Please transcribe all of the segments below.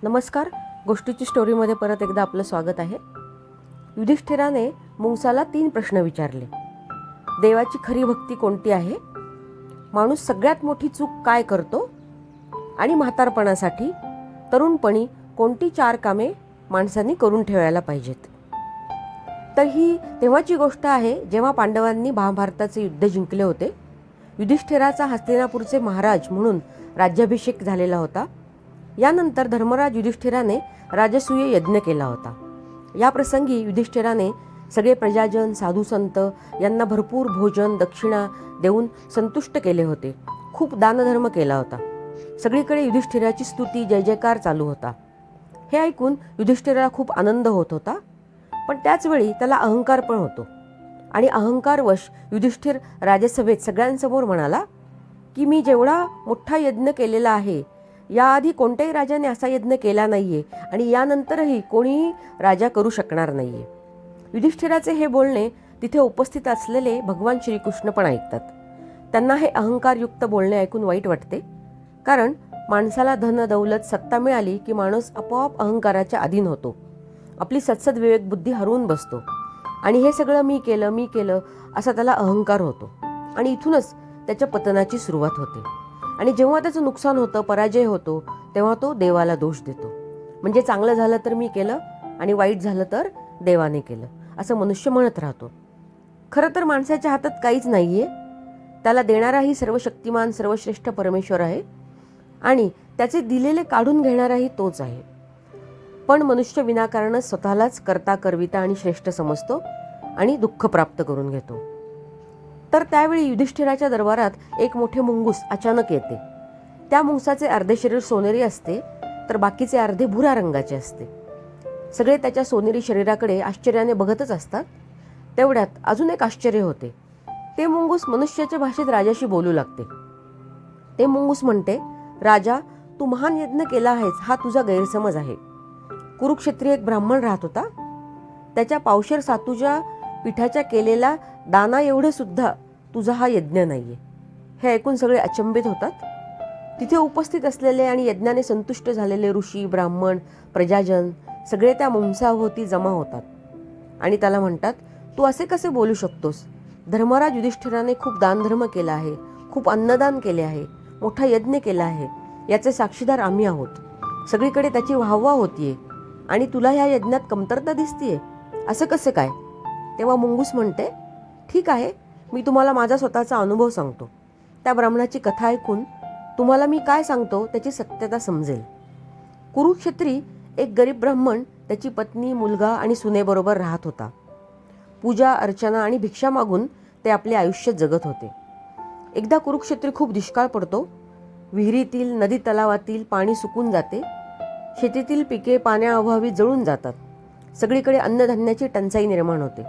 नमस्कार. गोष्टीची स्टोरीमध्ये परत एकदा आपलं स्वागत आहे. युधिष्ठिराने मुंगसाला 3 प्रश्न विचारले. देवाची खरी भक्ती कोणती आहे? माणूस सगळ्यात मोठी चूक काय करतो? आणि म्हातारपणासाठी तरुणपणी कोणती 4 कामे माणसांनी करून ठेवायला पाहिजेत? तर ही तेव्हाची गोष्ट आहे जेव्हा पांडवांनी महाभारताचे युद्ध जिंकले होते. युधिष्ठिराचा हस्तिनापूरचे महाराज म्हणून राज्याभिषेक झालेला होता. यानंतर धर्मराज युधिष्ठिराने राजसूय यज्ञ केला होता. या प्रसंगी युधिष्ठिराने सगळे प्रजाजन साधू संत यांना भरपूर भोजन दक्षिणा देऊन संतुष्ट केले होते. खूप दानधर्म केला होता. सगळीकडे युधिष्ठिराची स्तुती जय जयकार चालू होता. हे ऐकून युधिष्ठिराला खूप आनंद होत होता. पण त्याचवेळी त्याला अहंकार पण होतो. आणि अहंकारवश युधिष्ठिर राजसभेत सगळ्यांसमोर म्हणाला की मी जेवढा मोठा यज्ञ केलेला आहे याआधी कोणत्याही राजाने असा यज्ञ केला नाहीये आणि यानंतरही कोणीही राजा करू शकणार नाहीये. युधिष्ठिराचे हे बोलणे तिथे उपस्थित असलेले भगवान श्रीकृष्ण पण ऐकतात. त्यांना हे अहंकारयुक्त बोलणे ऐकून वाईट वाटते. कारण माणसाला धन दौलत सत्ता मिळाली की माणूस आपोआप अहंकाराच्या अधीन होतो. आपली सत्सद विवेक बुद्धी हरवून बसतो आणि हे सगळं मी केलं असा त्याला अहंकार होतो. आणि इथूनच त्याच्या पतनाची सुरुवात होते. आणि जेव्हा त्याचं नुकसान होतं पराजय होतो तेव्हा तो देवाला दोष देतो. म्हणजे चांगलं झालं तर मी केलं आणि वाईट झालं तर देवाने केलं असं मनुष्य म्हणत राहतो. खरं तर माणसाच्या हातात काहीच नाहीये. त्याला देणाराही सर्वशक्तिमान सर्वश्रेष्ठ परमेश्वर आहे आणि त्याचे दिलेले काढून घेणाराही तोच आहे. पण मनुष्य विनाकारण स्वतःलाच करता करविता आणि श्रेष्ठ समजतो आणि दुःख प्राप्त करून घेतो. तर त्यावेळी युधिष्ठिराच्या दरबारात एक मोठे मुंगूस अचानक येते. त्या मुंगसाचे अर्धे शरीर सोनेरी असते तर बाकीचे अर्धे भुरा रंगाचे असते. सगळे त्याच्या सोनेरी शरीराकडे आश्चर्याने बघतच असतात. तेवढ्यात अजून एक आश्चर्य होते. ते मुंगूस मनुष्याच्या भाषेत राजाशी बोलू लागते. ते मुंगूस म्हणते, राजा, तू महान यज्ञ केला आहेस हा तुझा गैरसमज आहे. कुरुक्षेत्री एक ब्राह्मण राहत होता. त्याच्या पावशेर सातूच्या पिठाच्या केलेला दाना एवढं सुद्धा तुझा हा यज्ञ नाहीये. हे ऐकून सगळे अचंबित होतात. तिथे उपस्थित असलेले आणि यज्ञाने संतुष्ट झालेले ऋषी ब्राह्मण प्रजाजन सगळे त्या मुंगसाभोवती जमा होतात आणि त्याला म्हणतात, तू असे कसे बोलू शकतोस? धर्मराज युधिष्ठिराने खूप दानधर्म केला आहे, खूप अन्नदान केले आहे, मोठा यज्ञ केला आहे. याचे साक्षीदार आम्ही आहोत. सगळीकडे त्याची वाहवा होतीये आणि तुला ह्या यज्ञात कमतरता दिसतीये. असं कसं काय? तेव्हा मुंगूस म्हणते, ठीक आहे, मी तुम्हाला माझा स्वतःचा अनुभव सांगतो. त्या ब्राह्मणाची कथा ऐकून तुम्हाला मी काय सांगतो त्याची सत्यता समजेल. कुरुक्षेत्री एक गरीब ब्राह्मण त्याची पत्नी मुलगा आणि सुनेबरोबर राहत होता. पूजा अर्चना आणि भिक्षा मागून ते आपले आयुष्य जगत होते. एकदा कुरुक्षेत्री खूप दुष्काळ पडतो. विहिरीतील नदी तलावातील पाणी सुकून जाते. शेतीतील पिके पाण्याअभावी जळून जातात. सगळीकडे अन्नधान्याची टंचाई निर्माण होते.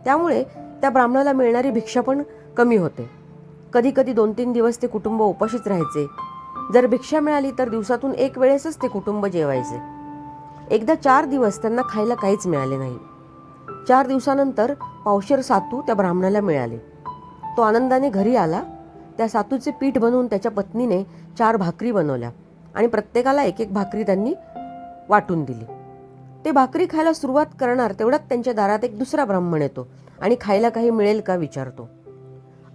त्यामुळे त्या ब्राह्मणाला मिळणारी भिक्षा पण कमी होते. कधी कधी 2-3 दिवस ते कुटुंब उपाशीच राहायचे. जर भिक्षा मिळाली तर दिवसातून 1 वेळेसच ते कुटुंब जेवायचे. एकदा 4 दिवस त्यांना खायला काहीच मिळाले नाही. 4 दिवसानंतर पावशेर सातू त्या ब्राह्मणाला मिळाले. तो आनंदाने घरी आला. त्या सातूचे पीठ बनवून त्याच्या पत्नीने 4 भाकरी बनवल्या आणि प्रत्येकाला 1-1 भाकरी त्यांनी वाटून दिली. ते भाकरी खायला सुरुवात करणार तेवढ्यात त्यांच्या दारात एक दुसरा ब्राह्मण येतो आणि खायला काही मिळेल का विचारतो.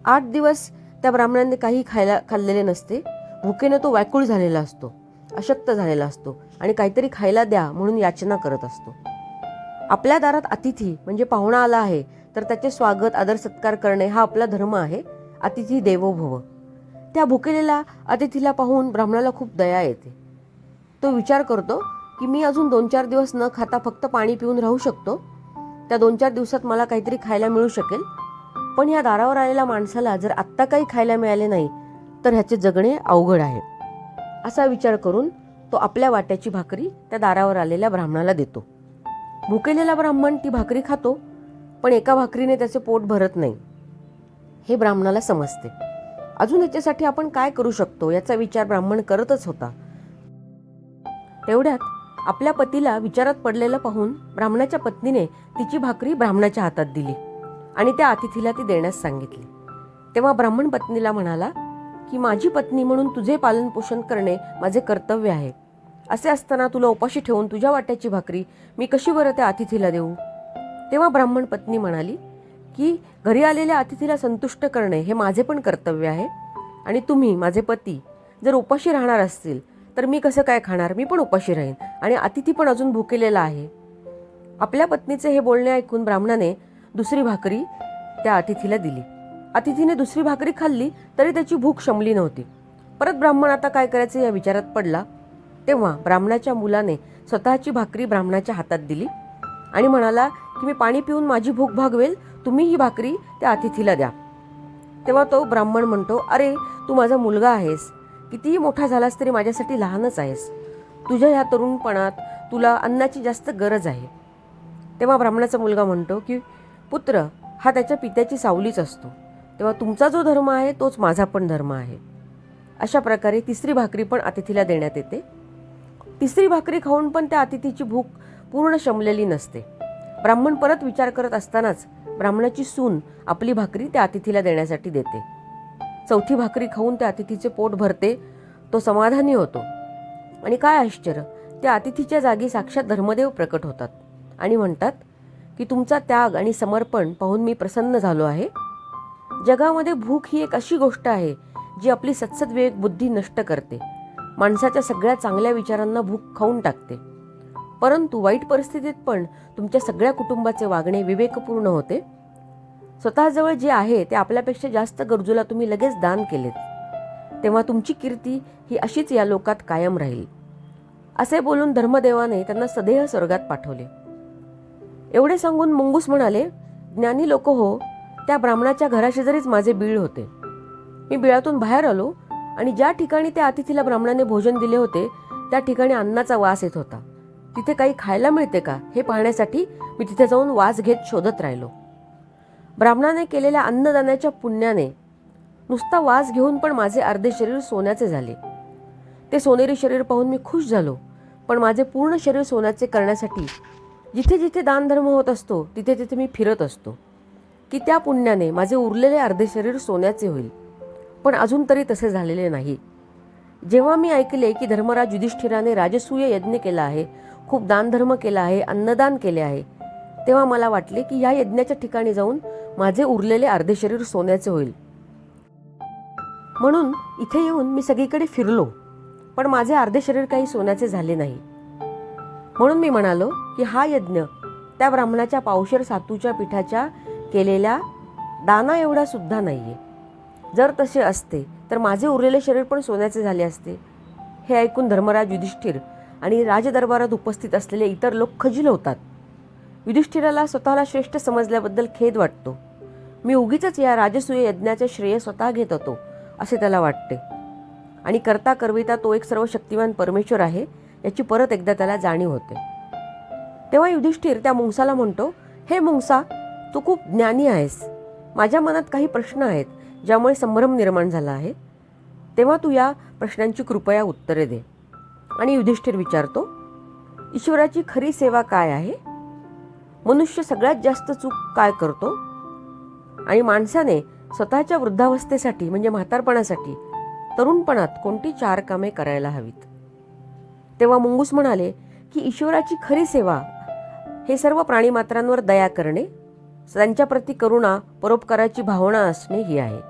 8 दिवस त्या ब्राह्मणाने काही खाल्लेले नसते. भुकेने तो व्याकुळ झालेला असतो, अशक्त झालेला असतो आणि काहीतरी खायला द्या म्हणून याचना करत असतो. आपल्या दारात अतिथी म्हणजे पाहुणा आला आहे तर त्याचे स्वागत आदर सत्कार करणे हा आपला धर्म आहे. अतिथी देवो भव. त्या भुकेलेल्या अतिथीला पाहून ब्राह्मणाला खूप दया येते. तो विचार करतो की मी अजून 2-4 दिवस न खाता फक्त पाणी पिऊन राहू शकतो. त्या 2-4 दिवसात मला काहीतरी खायला मिळू शकेल. पण या दारावर आलेल्या माणसाला जर आत्ता काही खायला मिळाले नाही तर ह्याचे जगणे अवघड आहे. असा विचार करून तो आपल्या वाट्याची भाकरी त्या दारावर आलेल्या ब्राह्मणाला देतो. भुकेलेला ब्राह्मण ती भाकरी खातो. पण एका भाकरीने त्याचे पोट भरत नाही हे ब्राह्मणाला समजते. अजून ह्याच्यासाठी आपण काय करू शकतो याचा विचार ब्राह्मण करतच होता. तेवढ्यात आपल्या पतीला विचारात पडलेलं पाहून ब्राह्मणाच्या पत्नीने तिची भाकरी ब्राह्मणाच्या हातात दिली आणि त्या अतिथीला ती देण्यास सांगितली. तेव्हा ब्राह्मण पत्नीला म्हणाला की माझी पत्नी म्हणून तुझे पालन पोषण करणे माझे कर्तव्य आहे असे असताना तुला उपाशी ठेवून तुझ्या वाट्याची भाकरी मी कशी बरं त्या अतिथीला देऊ? तेव्हा ब्राह्मण पत्नी म्हणाली की घरी आलेल्या अतिथीला संतुष्ट करणे हे माझे पण कर्तव्य आहे, आणि तुम्ही माझे पती जर उपाशी राहणार असतील तर मी कसं काय खाणार? मी पण उपाशी राहीन आणि अतिथी पण अजून भुकेलेला आहे. आपल्या पत्नीचे हे बोलणे ऐकून ब्राह्मणाने दुसरी भाकरी त्या अतिथीला दिली. अतिथीने दुसरी भाकरी खाल्ली तरी त्याची भूक शमली नव्हती. परत ब्राह्मण आता काय करायचे या विचारात पडला. तेव्हा ब्राह्मणाच्या मुलाने स्वतःची भाकरी ब्राह्मणाच्या हातात दिली आणि म्हणाला की मी पाणी पिऊन माझी भूक भागवेल, तुम्ही ही भाकरी त्या अतिथीला द्या. तेव्हा तो ब्राह्मण म्हणतो, अरे तू माझा मुलगा आहेस, कितीही मोठा झालास तरी माझ्यासाठी लहानच आहेस. तुझ्या ह्या तरुणपणात तुला अन्नाची जास्त गरज आहे. तेव्हा ब्राह्मणाचा मुलगा म्हणतो की पुत्र हा त्याच्या पित्याची सावलीच असतो, तेव्हा तुमचा जो धर्म आहे तोच माझा पण धर्म आहे. अशा प्रकारे तिसरी भाकरी पण अतिथीला देण्यात येते. तिसरी भाकरी खाऊन पण त्या अतिथीची भूक पूर्ण शमलेली नसते. ब्राह्मण परत विचार करत असतानाच ब्राह्मणाची सून आपली भाकरी त्या अतिथीला देण्यासाठी देते. चौथी भाकरी खाऊन त्या अतिथीचे पोट भरते, तो समाधानी होतो. आणि काय आश्चर्य, त्या अतिथीच्या जागी साक्षात धर्मदेव प्रकट होतात आणि म्हणतात की तुमचा त्याग आणि समर्पण पाहून मी प्रसन्न झालो आहे. जगामध्ये भूक ही एक अशी गोष्ट आहे जी आपली सत्सद्विवेक बुद्धी नष्ट करते, माणसाच्या सगळ्या चांगल्या विचारांना भूक खाऊन टाकते. परंतु वाईट परिस्थितीत पण तुमच्या सगळ्या कुटुंबाचे वागणे विवेकपूर्ण होते. स्वतःजवळ जे आहे ते आपल्यापेक्षा जास्त गरजूला तुम्ही लगेच दान केलेत, तेव्हा तुमची कीर्ती ही अशीच या लोकात कायम राहील. असे बोलून धर्मदेवाने त्यांना सदेह स्वर्गात पाठवले. एवढे सांगून मुंगूस म्हणाले, ज्ञानी लोक हो, त्या ब्राह्मणाच्या घराशेजारीच माझे बीळ होते. मी बिळातून बाहेर आलो आणि ज्या ठिकाणी त्या अतिथीला ब्राह्मणाने भोजन दिले होते त्या ठिकाणी अन्नाचा वास येत होता. तिथे काही खायला मिळते का हे पाहण्यासाठी मी तिथे जाऊन वास घेत शोधत राहिलो. ब्राह्मणाने केलेल्या अन्नदानाच्या पुण्याने नुसता वास घेऊन पण माझे अर्धे शरीर सोन्याचे झाले. ते सोनेरी शरीर पाहून मी खुश झालो, पण माझे पूर्ण शरीर सोन्याचे करण्यासाठी जिथे जिथे दानधर्म होत असतो तिथे तिथे मी फिरत असतो की त्या पुण्याने माझे उरलेले अर्धे शरीर सोन्याचे होईल. पण अजून तरी तसे झालेले नाही. जेव्हा मी ऐकले की धर्मराज युधिष्ठिराने राजसूय यज्ञ केला आहे, खूप दानधर्म केला आहे, अन्नदान केले आहे, तेव्हा मला वाटले की या यज्ञाच्या ठिकाणी जाऊन माझे उरलेले अर्धे शरीर सोन्याचे होईल. म्हणून इथे येऊन मी सगळीकडे फिरलो, पण माझे अर्धे शरीर काही सोन्याचे झाले नाही. म्हणून मी म्हणालो की हा यज्ञ त्या ब्राह्मणाच्या पावशेर सातूच्या पिठाच्या केलेल्या दाना एवढा सुद्धा नाहीये. जर तसे असते तर माझे उरलेले शरीर पण सोन्याचे झाले असते. हे ऐकून धर्मराज युधिष्ठिर आणि राजदरबारात उपस्थित असलेले इतर लोक खजील होतात. युधिष्ठिराला स्वतःला श्रेष्ठ समजल्याबद्दल खेद वाटतो. मी उगीच या राजसूय यज्ञाचे श्रेय स्वतः घेत होतो असे त्याला वाटते, आणि करता करविता तो एक सर्वशक्तिमान परमेश्वर आहे याची परत एकदा त्याला जाणीव होते. तेव्हा युधिष्ठिर त्या मुंगसाला म्हणतो, हे मुंगसा, तू खूप ज्ञानी आहेस. माझ्या मनात काही प्रश्न आहेत ज्यामुळे संभ्रम निर्माण झाला आहे, तेव्हा तू या प्रश्नांची कृपया उत्तरे दे. आणि युधिष्ठिर विचारतो, ईश्वराची खरी सेवा काय आहे? मनुष्य सगळ्यात जास्त चूक काय करतो? आणि माणसाने स्वतःच्या वृद्धावस्थेसाठी म्हणजे म्हातारपणासाठी तरुणपणात कोणती 4 कामे करायला हवीत? तेव्हा मुंगूस म्हणाले की ईश्वराची खरी सेवा हे सर्व प्राणीमात्रांवर दया करणे, त्यांच्याप्रती करुणा, परोपकाराची भावना असणे ही आहे.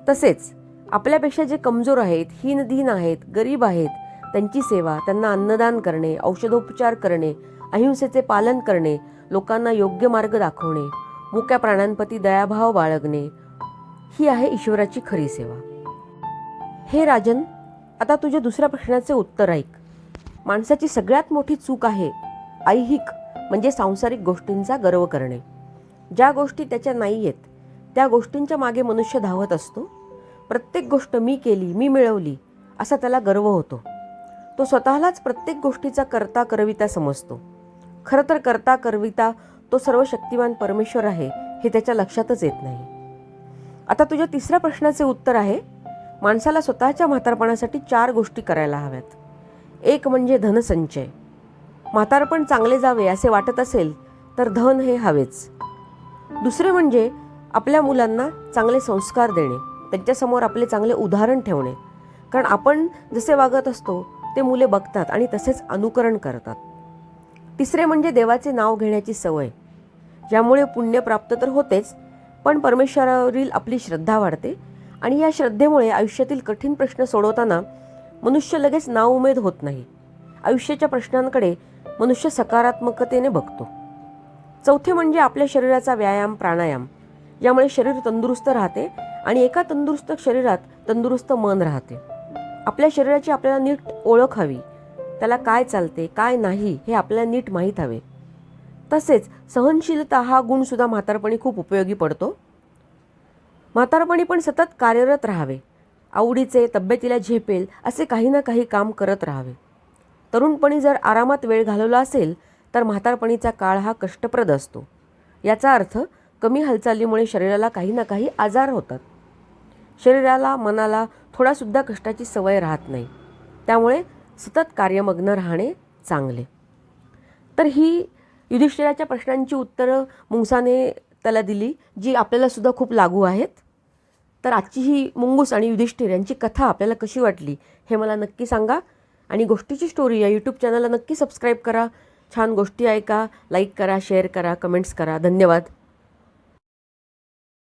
तसेच आपल्यापेक्षा जे कमजोर आहेत, हीनदीन आहेत, गरीब आहेत, त्यांची सेवा, त्यांना अन्नदान करणे, औषधोपचार करणे, अहिंसेचे पालन करणे, लोकांना योग्य मार्ग दाखवणे, मुक्या प्राण्यांप्रती दयाभाव बाळगणे ही आहे ईश्वराची खरी सेवा. हे राजन, आता तुझ्या दुसऱ्या प्रश्नाचे उत्तर ऐक. माणसाची सगळ्यात मोठी चूक आहे ऐहिक म्हणजे सांसारिक गोष्टींचा गर्व करणे. ज्या गोष्टी त्याच्या नाही आहेत त्या गोष्टींच्या मागे मनुष्य धावत असतो. प्रत्येक गोष्ट मी केली, मी मिळवली असा त्याला गर्व होतो. तो स्वतःलाच प्रत्येक गोष्टीचा करता करविता समजतो. खरं तर करता करविता तो सर्व शक्तिमान परमेश्वर आहे हे त्याच्या लक्षातच येत नाही. आता तुझ्या तिसऱ्या प्रश्नाचे उत्तर आहे, माणसाला स्वतःच्या म्हातारपणासाठी 4 गोष्टी करायला हव्यात. एक म्हणजे धनसंचय. म्हातारपण चांगले जावे असे वाटत असेल तर धन हे हवेच. दुसरे म्हणजे आपल्या मुलांना चांगले संस्कार देणे, त्यांच्यासमोर आपले चांगले उदाहरण ठेवणे. कारण आपण जसे वागत असतो ते मुले बघतात आणि तसेच अनुकरण करतात. तिसरे म्हणजे देवाचे नाव घेण्याची सवय, ज्यामुळे पुण्य प्राप्त तर होतेच, पण परमेश्वरावरील आपली श्रद्धा वाढते आणि या श्रद्धेमुळे आयुष्यातील कठीण प्रश्न सोडवताना मनुष्य लगेच नाउमेद होत नाही. आयुष्याच्या प्रश्नांकडे मनुष्य सकारात्मकतेने बघतो. चौथे म्हणजे आपल्या शरीराचा व्यायाम, प्राणायाम, यामुळे शरीर तंदुरुस्त राहते आणि एका तंदुरुस्त शरीरात तंदुरुस्त मन राहते. आपल्या शरीराची आपल्याला नीट ओळख हवी, त्याला काय चालते काय नाही हे आपल्याला नीट माहीत हवे. तसेच सहनशीलता हा गुणसुद्धा म्हातारपणी खूप उपयोगी पडतो. म्हातारपणी पण सतत कार्यरत राहावे, आवडीचे, तब्येतीला झेपेल असे काही ना काही काम करत राहावे. तरुणपणी जर आरामात वेळ घालवला असेल तर म्हातारपणीचा काळ हा कष्टप्रद असतो. याचा अर्थ कमी हालचालीमुळे शरीराला काही ना काही आजार होतात. शरीराला, मनाला थोडासुद्धा कष्टाची सवय राहत नाही, त्यामुळे सतत कार्यमग्न राहणे चांगले. तर ही युधिष्ठिराच्या प्रश्नांची उत्तरं मुंगसाने त्याला दिली, जी आपल्यालासुद्धा खूप लागू आहेत. तर आजची ही मुंगूस आणि युधिष्ठिर यांची कथा आपल्याला कशी वाटली हे मला नक्की सांगा. आणि गोष्टीची स्टोरी या यूट्यूब चॅनलला नक्की सबस्क्राईब करा. छान गोष्टी ऐका, लाईक करा, शेअर करा, कमेंट्स करा. धन्यवाद.